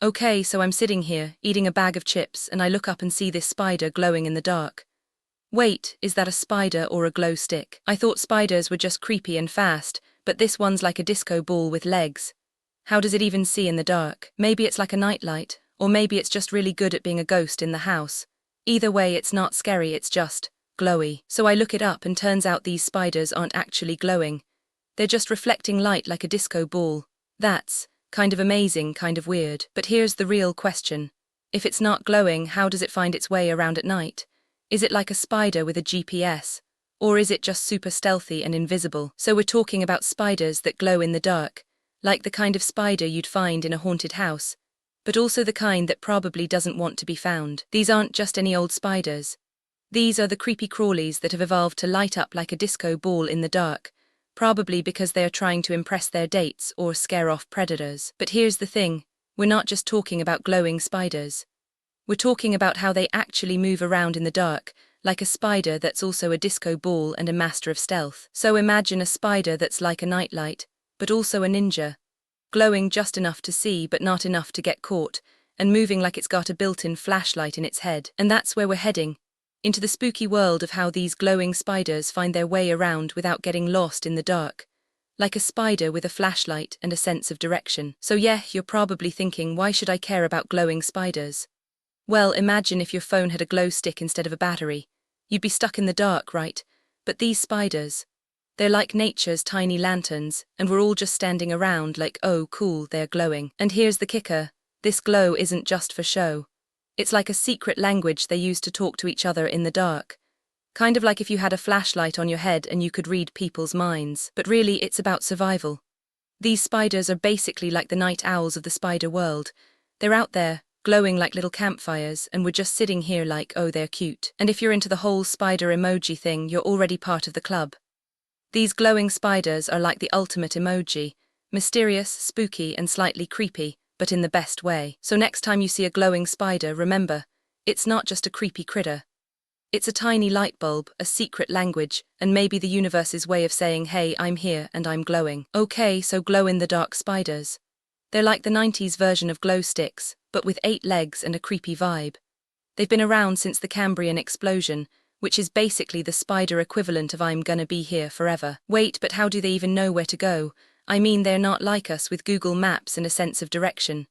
Okay, so I'm sitting here, eating a bag of chips, and I look up and see this spider glowing in the dark. Wait, is that a spider or a glow stick? I thought spiders were just creepy and fast, but this one's like a disco ball with legs. How does it even see in the dark? Maybe it's like a nightlight, or maybe it's just really good at being a ghost in the house. Either way, it's not scary, it's just glowy. So I look it up and turns out these spiders aren't actually glowing. They're just reflecting light like a disco ball. That's kind of amazing, kind of weird. But here's the real question. If it's not glowing, how does it find its way around at night? Is it like a spider with a GPS? Or is it just super stealthy and invisible? So we're talking about spiders that glow in the dark, like the kind of spider you'd find in a haunted house, but also the kind that probably doesn't want to be found. These aren't just any old spiders. These are the creepy crawlies that have evolved to light up like a disco ball in the dark, probably because they are trying to impress their dates or scare off predators. But here's the thing, we're not just talking about glowing spiders. We're talking about how they actually move around in the dark, like a spider that's also a disco ball and a master of stealth. So imagine a spider that's like a nightlight, but also a ninja, glowing just enough to see but not enough to get caught, and moving like it's got a built-in flashlight in its head. And that's where we're heading, into the spooky world of how these glowing spiders find their way around without getting lost in the dark, like a spider with a flashlight and a sense of direction. So yeah, you're probably thinking, why should I care about glowing spiders? Well, imagine if your phone had a glow stick instead of a battery. You'd be stuck in the dark, right? But these spiders, they're like nature's tiny lanterns, and we're all just standing around like, oh cool, they're glowing. And here's the kicker, this glow isn't just for show. It's like a secret language they use to talk to each other in the dark. Kind of like if you had a flashlight on your head and you could read people's minds. But really, it's about survival. These spiders are basically like the night owls of the spider world. They're out there, glowing like little campfires, and we're just sitting here like, oh, they're cute. And if you're into the whole spider emoji thing, you're already part of the club. These glowing spiders are like the ultimate emoji, mysterious, spooky, and slightly creepy, but in the best way. So next time you see a glowing spider, remember, it's not just a creepy critter. It's a tiny light bulb, a secret language, and maybe the universe's way of saying, hey, I'm here and I'm glowing. Okay, so glow-in-the-dark spiders. They're like the 90s version of glow sticks, but with 8 legs and a creepy vibe. They've been around since the Cambrian explosion, which is basically the spider equivalent of I'm gonna be here forever. Wait, but how do they even know where to go? I mean, they're not like us with Google Maps and a sense of direction.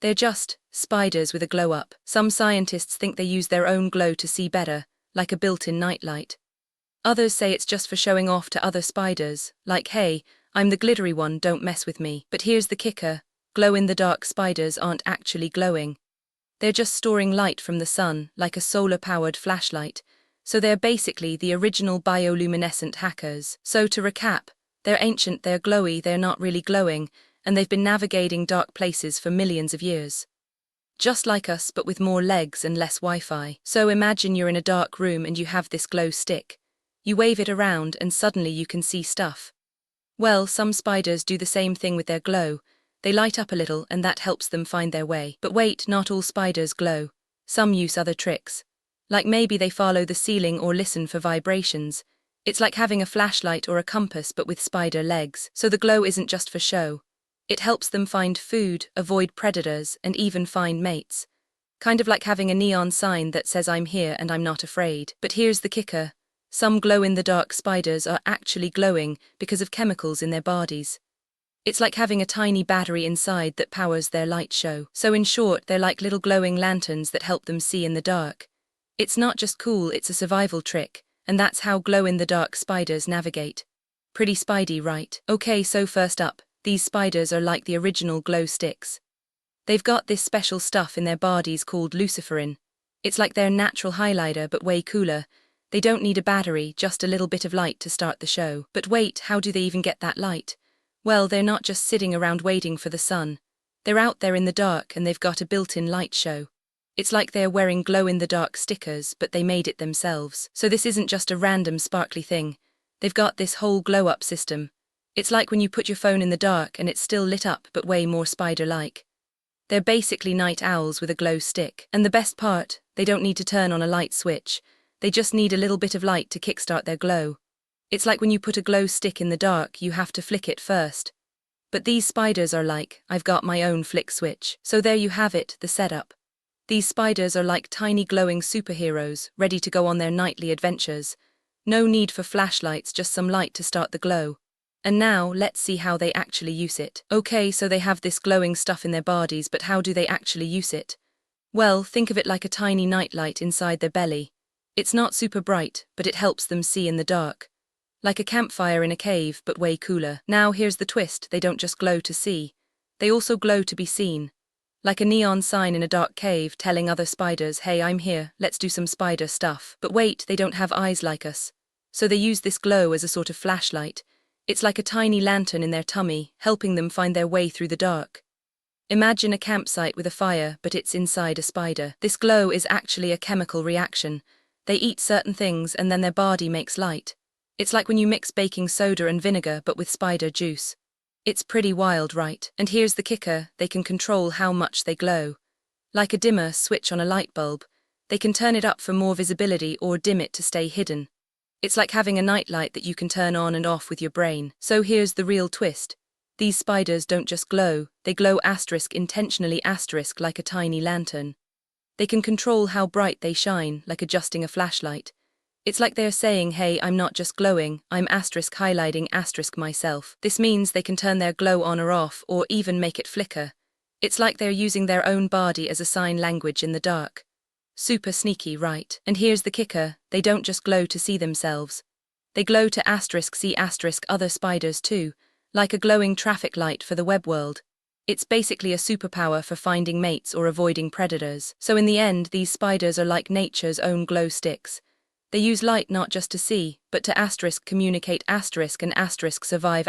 They're just spiders with a glow-up. Some scientists think they use their own glow to see better, like a built-in nightlight. Others say it's just for showing off to other spiders, like, hey, I'm the glittery one, don't mess with me. But here's the kicker, glow-in-the-dark spiders aren't actually glowing. They're just storing light from the sun, like a solar-powered flashlight, so they're basically the original bioluminescent hackers. So to recap, they're ancient, they're glowy, they're not really glowing, and they've been navigating dark places for millions of years. Just like us, but with more legs and less Wi-Fi. So imagine you're in a dark room and you have this glow stick. You wave it around and suddenly you can see stuff. Well, some spiders do the same thing with their glow. They light up a little and that helps them find their way. But wait, not all spiders glow. Some use other tricks. Like maybe they follow the ceiling or listen for vibrations. It's like having a flashlight or a compass but with spider legs. So the glow isn't just for show. It helps them find food, avoid predators, and even find mates. Kind of like having a neon sign that says I'm here and I'm not afraid. But here's the kicker. Some glow-in-the-dark spiders are actually glowing because of chemicals in their bodies. It's like having a tiny battery inside that powers their light show. So in short, they're like little glowing lanterns that help them see in the dark. It's not just cool, it's a survival trick, and that's how glow-in-the-dark spiders navigate. Pretty spidey, right? Okay, so first up, these spiders are like the original glow sticks. They've got this special stuff in their bodies called luciferin. It's like their natural highlighter but way cooler. They don't need a battery, just a little bit of light to start the show. But wait, how do they even get that light? Well, they're not just sitting around waiting for the sun. They're out there in the dark and they've got a built-in light show. It's like they're wearing glow-in-the-dark stickers, but they made it themselves. So this isn't just a random sparkly thing. They've got this whole glow-up system. It's like when you put your phone in the dark and it's still lit up but way more spider-like. They're basically night owls with a glow stick. And the best part, they don't need to turn on a light switch. They just need a little bit of light to kickstart their glow. It's like when you put a glow stick in the dark, you have to flick it first. But these spiders are like, I've got my own flick switch. So there you have it, the setup. These spiders are like tiny glowing superheroes, ready to go on their nightly adventures. No need for flashlights, just some light to start the glow. And now, let's see how they actually use it. Okay, so they have this glowing stuff in their bodies, but how do they actually use it? Well, think of it like a tiny nightlight inside their belly. It's not super bright, but it helps them see in the dark. Like a campfire in a cave, but way cooler. Now here's the twist, they don't just glow to see. They also glow to be seen. Like a neon sign in a dark cave telling other spiders, hey, I'm here, let's do some spider stuff. But wait, they don't have eyes like us. So they use this glow as a sort of flashlight. It's like a tiny lantern in their tummy, helping them find their way through the dark. Imagine a campsite with a fire, but it's inside a spider. This glow is actually a chemical reaction. They eat certain things and then their body makes light. It's like when you mix baking soda and vinegar but with spider juice. It's pretty wild, right? And here's the kicker, they can control how much they glow. Like a dimmer switch on a light bulb, they can turn it up for more visibility or dim it to stay hidden. It's like having a nightlight that you can turn on and off with your brain. So here's the real twist. These spiders don't just glow, they glow intentionally like a tiny lantern. They can control how bright they shine, like adjusting a flashlight. It's like they're saying, hey, I'm not just glowing, I'm highlighting myself. This means they can turn their glow on or off, or even make it flicker. It's like they're using their own body as a sign language in the dark. Super sneaky, right? And here's the kicker, they don't just glow to see themselves. They glow to see other spiders too, like a glowing traffic light for the web world. It's basically a superpower for finding mates or avoiding predators. So in the end, these spiders are like nature's own glow sticks. They use light not just to see, but to communicate and survive .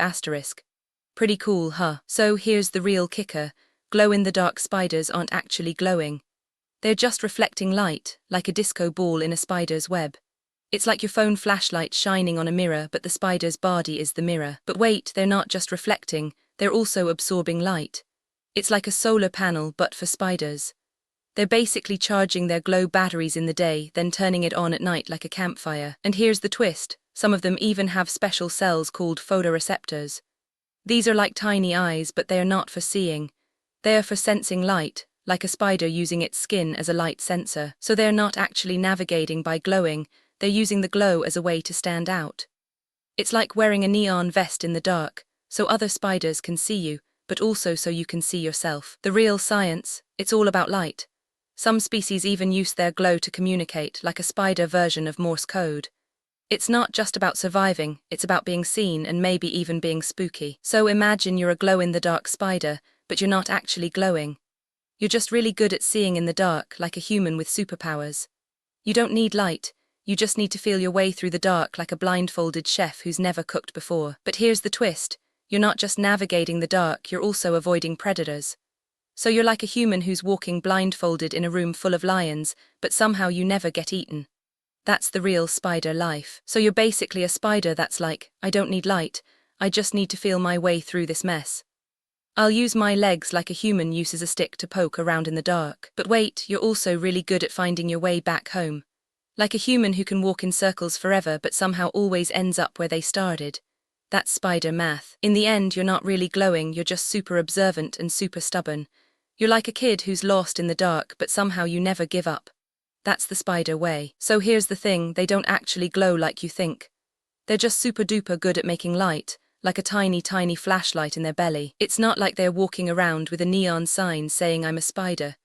Pretty cool, huh? So here's the real kicker, glow-in-the-dark spiders aren't actually glowing. They're just reflecting light, like a disco ball in a spider's web. It's like your phone flashlight shining on a mirror, but the spider's body is the mirror. But wait, they're not just reflecting, they're also absorbing light. It's like a solar panel, but for spiders. They're basically charging their glow batteries in the day, then turning it on at night like a campfire. And here's the twist, some of them even have special cells called photoreceptors. These are like tiny eyes, but they are not for seeing. They are for sensing light, like a spider using its skin as a light sensor. So they're not actually navigating by glowing, they're using the glow as a way to stand out. It's like wearing a neon vest in the dark, so other spiders can see you, but also so you can see yourself. The real science, it's all about light. Some species even use their glow to communicate, like a spider version of Morse code. It's not just about surviving, it's about being seen and maybe even being spooky. So imagine you're a glow-in-the-dark spider, but you're not actually glowing. You're just really good at seeing in the dark, like a human with superpowers. You don't need light, you just need to feel your way through the dark like a blindfolded chef who's never cooked before. But here's the twist, you're not just navigating the dark, you're also avoiding predators. So you're like a human who's walking blindfolded in a room full of lions, but somehow you never get eaten. That's the real spider life. So you're basically a spider that's like, I don't need light, I just need to feel my way through this mess. I'll use my legs like a human uses a stick to poke around in the dark. But wait, you're also really good at finding your way back home. Like a human who can walk in circles forever but somehow always ends up where they started. That's spider math. In the end, you're not really glowing, you're just super observant and super stubborn. You're like a kid who's lost in the dark but somehow you never give up. That's the spider way. So here's the thing, they don't actually glow like you think. They're just super duper good at making light, like a tiny flashlight in their belly. It's not like they're walking around with a neon sign saying I'm a spider.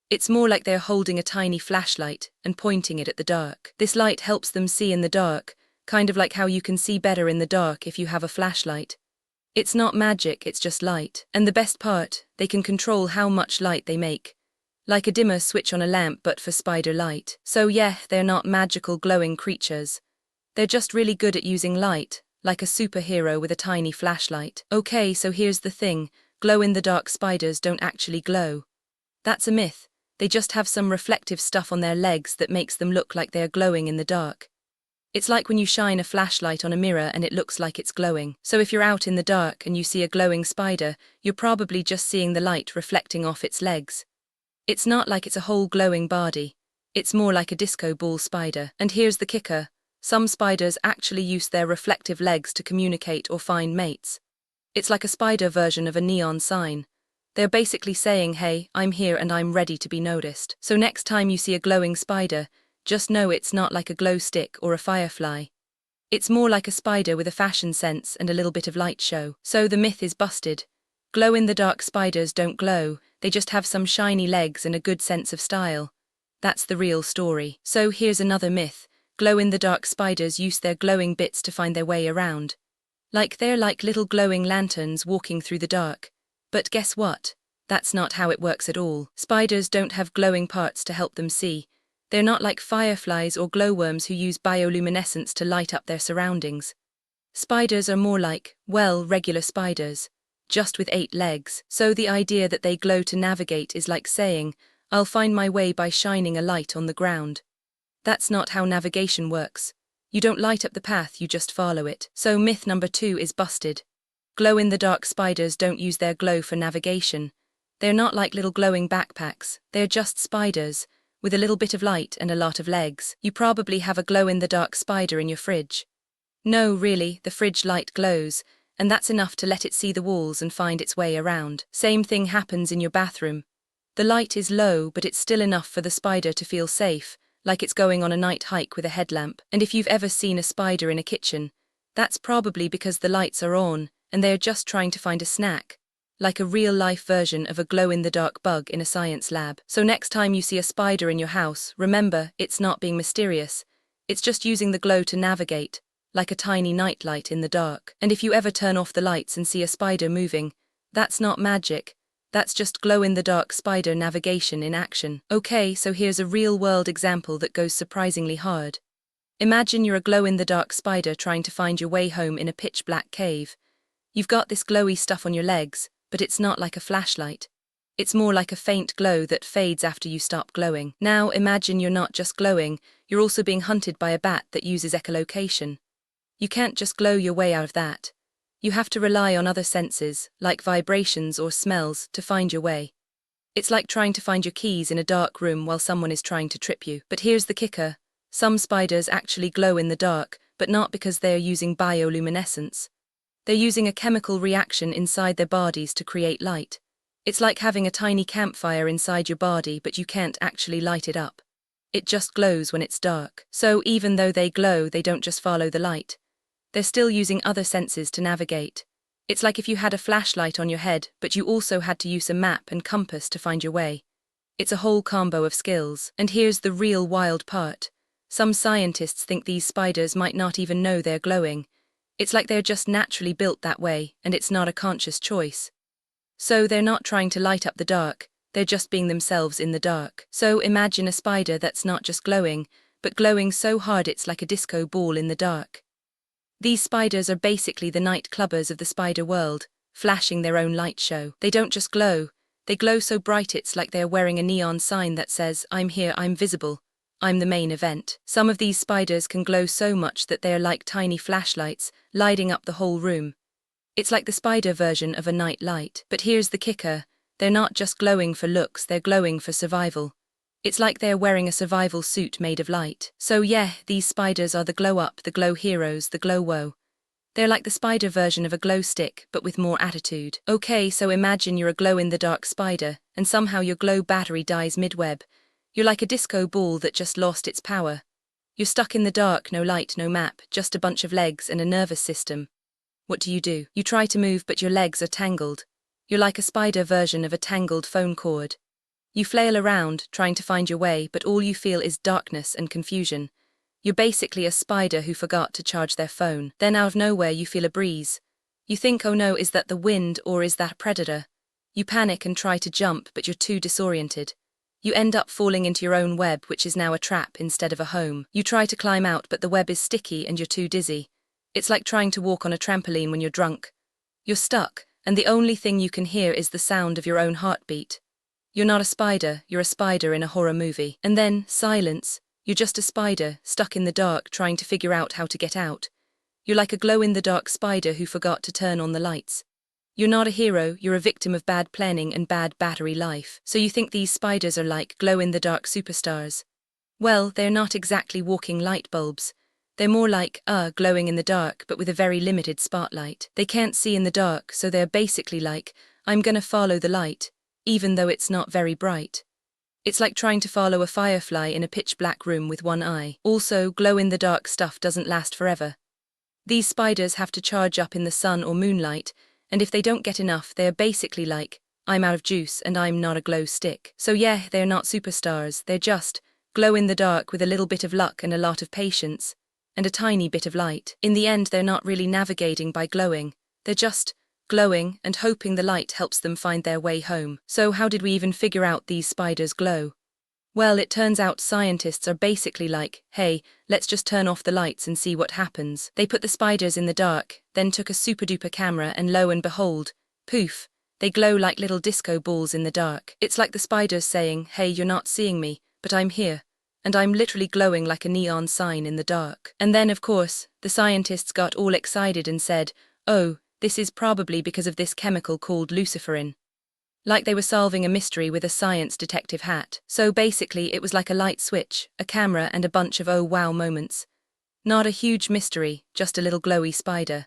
It's more like they're holding a tiny flashlight and pointing it at the dark. This light helps them see in the dark, kind of like how you can see better in the dark if you have a flashlight. It's not magic, it's just light. And the best part, they can control how much light they make. Like a dimmer switch on a lamp but for spider light. So yeah, they're not magical glowing creatures. They're just really good at using light, like a superhero with a tiny flashlight. Okay, so here's the thing, glow-in-the-dark spiders don't actually glow. That's a myth, they just have some reflective stuff on their legs that makes them look like they're glowing in the dark. It's like when you shine a flashlight on a mirror and it looks like it's glowing. So if you're out in the dark and you see a glowing spider, you're probably just seeing the light reflecting off its legs. It's not like it's a whole glowing body. It's more like a disco ball spider. And here's the kicker, some spiders actually use their reflective legs to communicate or find mates. It's like a spider version of a neon sign. They're basically saying, hey, I'm here and I'm ready to be noticed. So next time you see a glowing spider, just know it's not like a glow stick or a firefly. It's more like a spider with a fashion sense and a little bit of light show. So the myth is busted. Glow-in-the-dark spiders don't glow, they just have some shiny legs and a good sense of style. That's the real story. So here's another myth. Glow-in-the-dark spiders use their glowing bits to find their way around. They're like little glowing lanterns walking through the dark. But guess what? That's not how it works at all. Spiders don't have glowing parts to help them see. They're not like fireflies or glowworms who use bioluminescence to light up their surroundings. Spiders are more like, well, regular spiders, just with 8 legs. So the idea that they glow to navigate is like saying, I'll find my way by shining a light on the ground. That's not how navigation works. You don't light up the path, you just follow it. So myth number 2 is busted. Glow-in-the-dark spiders don't use their glow for navigation. They're not like little glowing backpacks, they're just spiders, with a little bit of light and a lot of legs. You probably have a glow-in-the-dark spider in your fridge. No, really, the fridge light glows, and that's enough to let it see the walls and find its way around. Same thing happens in your bathroom. The light is low, but it's still enough for the spider to feel safe, like it's going on a night hike with a headlamp. And if you've ever seen a spider in a kitchen, that's probably because the lights are on, and they're just trying to find a snack, like a real-life version of a glow-in-the-dark bug in a science lab. So next time you see a spider in your house, remember, it's not being mysterious. It's just using the glow to navigate, like a tiny nightlight in the dark. And if you ever turn off the lights and see a spider moving, that's not magic. That's just glow-in-the-dark spider navigation in action. Okay, so here's a real-world example that goes surprisingly hard. Imagine you're a glow-in-the-dark spider trying to find your way home in a pitch-black cave. You've got this glowy stuff on your legs, but it's not like a flashlight. It's more like a faint glow that fades after you stop glowing. Now imagine you're not just glowing, you're also being hunted by a bat that uses echolocation. You can't just glow your way out of that. You have to rely on other senses, like vibrations or smells, to find your way. It's like trying to find your keys in a dark room while someone is trying to trip you. But here's the kicker. Some spiders actually glow in the dark, but not because they are using bioluminescence. They're using a chemical reaction inside their bodies to create light. It's like having a tiny campfire inside your body, but you can't actually light it up. It just glows when it's dark. So even though they glow, they don't just follow the light. They're still using other senses to navigate. It's like if you had a flashlight on your head, but you also had to use a map and compass to find your way. It's a whole combo of skills. And here's the real wild part. Some scientists think these spiders might not even know they're glowing. It's like they're just naturally built that way, and it's not a conscious choice. So they're not trying to light up the dark, they're just being themselves in the dark. So imagine a spider that's not just glowing, but glowing so hard it's like a disco ball in the dark. These spiders are basically the night clubbers of the spider world, flashing their own light show. They don't just glow, they glow so bright it's like they're wearing a neon sign that says, I'm here, I'm visible, I'm the main event. Some of these spiders can glow so much that they are like tiny flashlights, lighting up the whole room. It's like the spider version of a night light. But here's the kicker, they're not just glowing for looks, they're glowing for survival. It's like they're wearing a survival suit made of light. So yeah, these spiders are the glow up, the glow heroes, the glow woe. They're like the spider version of a glow stick, but with more attitude. Okay, so imagine you're a glow-in-the-dark spider, and somehow your glow battery dies mid-web. You're like a disco ball that just lost its power. You're stuck in the dark, no light, no map, just a bunch of legs and a nervous system. What do? You try to move, but your legs are tangled. You're like a spider version of a tangled phone cord. You flail around, trying to find your way, but all you feel is darkness and confusion. You're basically a spider who forgot to charge their phone. Then out of nowhere you feel a breeze. You think, oh no, is that the wind or is that a predator? You panic and try to jump, but you're too disoriented. You end up falling into your own web, which is now a trap instead of a home. You try to climb out, but the web is sticky and you're too dizzy. It's like trying to walk on a trampoline when you're drunk. You're stuck, and the only thing you can hear is the sound of your own heartbeat. You're not a spider, you're a spider in a horror movie. And then, silence. You're just a spider, stuck in the dark, trying to figure out how to get out. You're like a glow-in-the-dark spider who forgot to turn on the lights. You're not a hero, you're a victim of bad planning and bad battery life. So you think these spiders are like glow-in-the-dark superstars. Well, they're not exactly walking light bulbs. They're more like, glowing in the dark, but with a very limited spotlight. They can't see in the dark, so they're basically like, I'm gonna follow the light, even though it's not very bright. It's like trying to follow a firefly in a pitch-black room with one eye. Also, glow-in-the-dark stuff doesn't last forever. These spiders have to charge up in the sun or moonlight, and if they don't get enough, they are basically like, I'm out of juice and I'm not a glow stick. So yeah, they're not superstars, they're just glow in the dark with a little bit of luck and a lot of patience, and a tiny bit of light. In the end, they're not really navigating by glowing, they're just glowing and hoping the light helps them find their way home. So how did we even figure out these spiders glow? Well, it turns out scientists are basically like, hey, let's just turn off the lights and see what happens. They put the spiders in the dark, then took a super-duper camera and lo and behold, poof, they glow like little disco balls in the dark. It's like the spiders saying, hey, you're not seeing me, but I'm here, and I'm literally glowing like a neon sign in the dark. And then, of course, the scientists got all excited and said, oh, this is probably because of this chemical called luciferin. Like they were solving a mystery with a science detective hat. So basically, it was like a light switch, a camera, and a bunch of oh wow moments. Not a huge mystery, just a little glowy spider.